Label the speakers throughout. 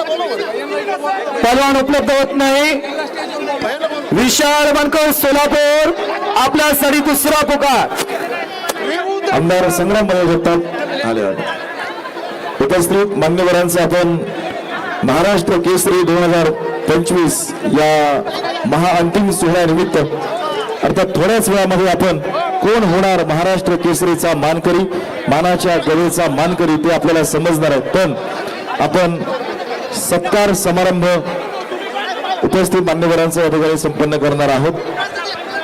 Speaker 1: पहलवान उपलब्ध होत नाही। विशाल बनकर सोलापूर आपल्यासाठी दुसरा पुकार।
Speaker 2: आमदार संग्राम जगताप आले उपस्थित मान्यवरांचा आपण महाराष्ट्र केसरी 2025 या महाअंतिम सोहळ्यानिमित्त अर्थात थोड्याच वेळामध्ये आपण कोण होणार महाराष्ट्र केसरीचा मानकरी, मानाच्या गवेचा मानकरी ते आपल्याला समजणार आहे। पण आपण सत्कार समारंभ उपस्थित मान्यवरांचा या ठिकाणी संपन्न करणार आहोत।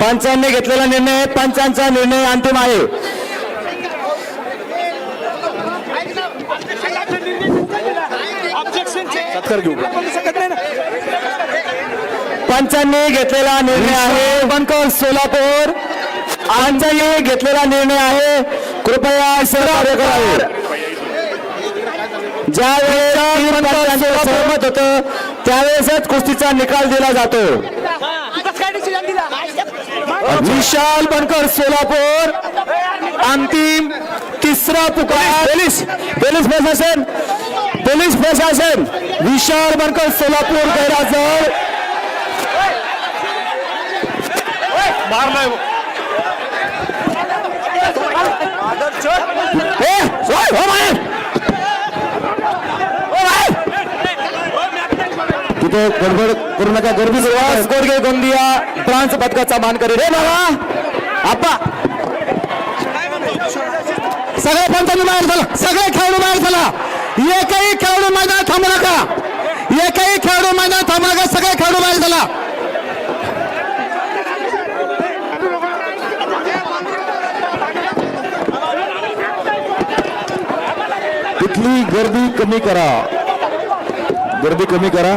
Speaker 1: पंचांनी घेतलेला निर्णय, पंचांचा निर्णय अंतिम आहे। पंचांनी घेतलेला निर्णय आहे बनकर सोलापूर, आमचाही घेतलेला निर्णय आहे। कृपया सहकार्य करावे। ज्यावेळेस सहमत होतं त्यावेळेसच कुस्तीचा निकाल दिला जातो। विशाल बनकर सोलापूर अंतिम तिसरा पुकार। पोलीस प्रशासन विशाल बनकर सोलापूर गैरहजर।
Speaker 2: तिथे गडबड करू नका, गर्दी
Speaker 1: गोडगे गोंदिया ब्रॉन्झ पदकाचा मानकरी रे बाबा आप्पा। सगळे पंचांनी बाहेर झाला, सगळे खेळाडू बाहेर झाला। एकही खेळाडू मैदानात थांबू नका, एकही खेळाडू मैदानात थांबू नका, सगळे खेळाडू बाहेर झाला।
Speaker 2: तिथली गर्दी कमी करा, गर्दी कमी करा।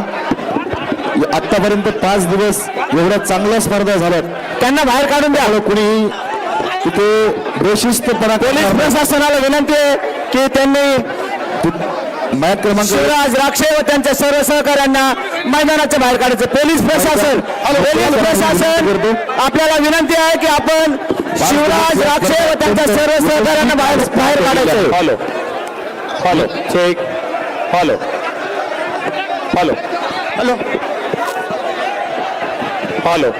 Speaker 2: आतापर्यंत 5 दिवस एवढ्या चांगल्या स्पर्धा झाल्यात,
Speaker 1: त्यांना बाहेर काढून द्या।
Speaker 2: कुणी तिथे बेशिस्तपणा,
Speaker 1: पोलीस प्रशासनाला विनंती आहे की त्यांनी
Speaker 2: मॅच क्रमांक
Speaker 1: शिवराज राक्षे व त्यांच्या सर्व सहकाऱ्यांना मैदानाच्या बाहेर काढायचं। पोलीस प्रशासन आपल्याला विनंती आहे की आपण शिवराज राक्षे व त्यांच्या सर्व सहकाऱ्यांना बाहेर काढायचं।
Speaker 2: Follow follow check follow follow
Speaker 1: hello
Speaker 2: follow.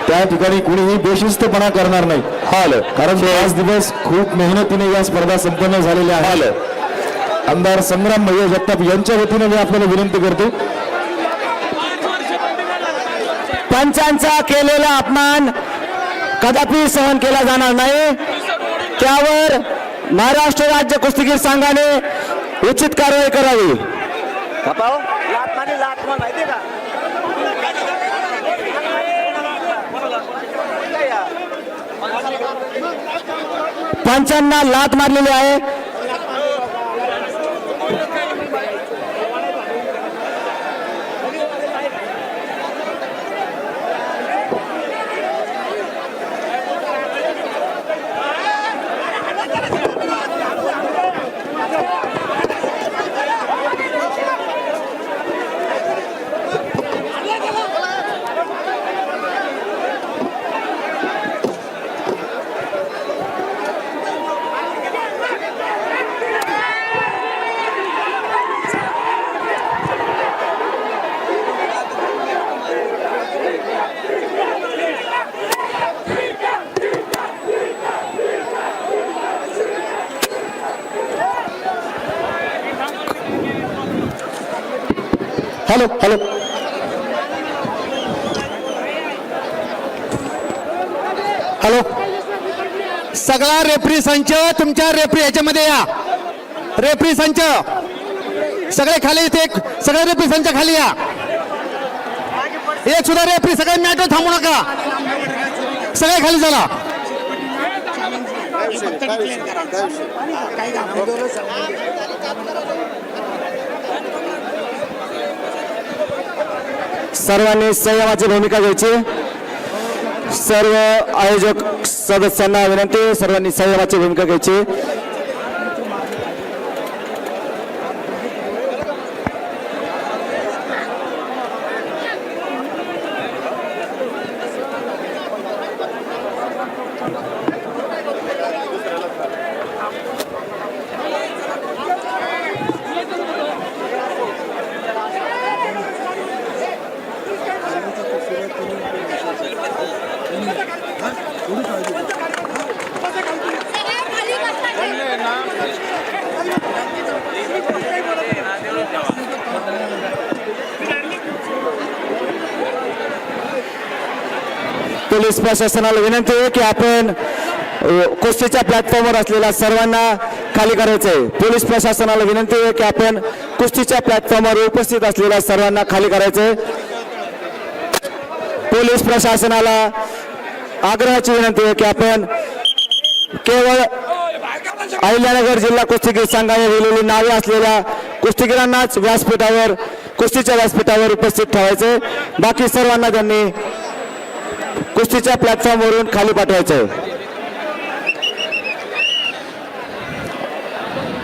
Speaker 2: त्या ठिकाणी कुणीही बेशिस्तपणा करणार नाही। हॉल कारण 5 दिवस खूप मेहनतीने या स्पर्धा संपन्न झालेल्या आहेत। आमदार संग्राम जगताप यांच्या वतीने मी आपल्याला विनंती करतो,
Speaker 1: पंचांचा केलेला अपमान कदापि सहन केला जाणार नाही। त्यावर महाराष्ट्र राज्य कुस्तीगीर संघाने उचित कारवाई करावी। पंचांना लात मारलेली आहे।
Speaker 2: हॅलो हॅलो
Speaker 1: हॅलो सगळा रेफरी संच तुमच्या रेफरी याच्यामध्ये या। रेफरी संच सगळे खाली, इथे सगळे रेफरी संच खाली या। एक सुद्धा रेफरी, सगळे मॅटवर थांबू नका, सगळे खाली चला। सर्वांनी संयमाची भूमिका घ्यायची। सर्व आयोजक सदस्यांना विनंती, सर्वांनी संयमाची भूमिका घ्यायची।
Speaker 2: पोलीस प्रशासनाला विनंती आहे की आपण कुस्तीच्या प्लॅटफॉर्मवर असलेल्या सर्वांना खाली करायचं आहे. पोलीस प्रशासनाला विनंती आहे की आपण कुस्तीच्या प्लॅटफॉर्मवर उपस्थित असलेल्या सर्वांना खाली करायचं आहे. पोलीस प्रशासनाला आग्रहाची विनंती आहे की आपण केवळ अहिल्यानगर जिल्हा कुस्तीगीर संघाने दिलेली नावे असलेल्या कुस्तीगीरांनाच व्यासपीठावर कुस्तीच्या व्यासपीठावर उपस्थित ठेवायचे. बाकी सर्वांना त्यांनी कुस्तीच्या प्लॅटफॉर्मवरून खाली पाठवायचं आहे.